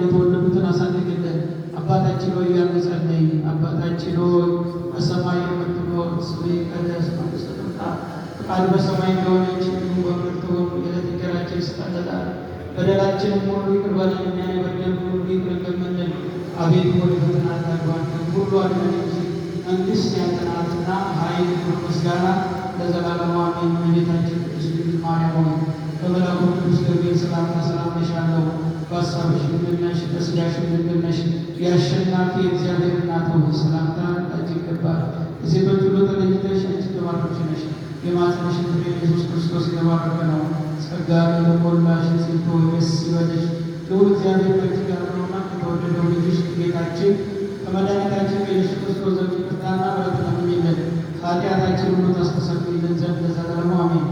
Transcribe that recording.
የተወለዱትን አሳድግልን። አባታችን ሆይ እያልን ጸለይን። አባታችን ሆይ በሰማይ የምትኖር ስምህ ይቀደስ፣ መንግሥትህ ትምጣ፣ ፈቃድህ በሰማይ እንደሆነች እንዲሁም በምድር ትሁን። የዕለት እንጀራችንን ስጠን ዛሬ፣ በደላችንን ሁሉ ይቅር በለን እኛን የበደሉንን ሁሉ ይቅር እንደምንል። አቤቱ ወደ ፈተና አታግባን ከክፉ ሁሉ አድነን እንጂ መንግሥት ያንተ ናትና፣ ኃይል፣ ክብር፣ ምስጋና ለዘላለሙ አሜን። እመቤታችን ቅድስት ድንግል ማርያም ሆይ በመልአኩ ቅዱስ ገብርኤል ሰላምታ ሰላም እልሻለሁ። በሐሳብሽ ድንግል ነሽ፣ በሥጋሽም ድንግል ነሽ። የአሸናፊ የእግዚአብሔር እናት ሆይ ሰላምታ ላንቺ ይገባል። ከሴቶች ሁሉ ተለይተሽ አንቺ የተባረክሽ ነሽ፣ የማኅፀንሽ ፍሬ ኢየሱስ ክርስቶስ የተባረከ ነው። ጸጋን የተሞላሽ ጽድቅ ሆይ ደስ ይበልሽ፣ ልዑል እግዚአብሔር ከአንቺ ጋር ነውና ከተወደደው ልጅሽ ከጌታችን ከመድኃኒታችን ከኢየሱስ ክርስቶስ ዘንድ ይቅርታና ምሕረትን ለምኝልን ኃጢአታችንን ሁሉ ታስተሰርይልን ዘንድ ለዘላለሙ አሜን።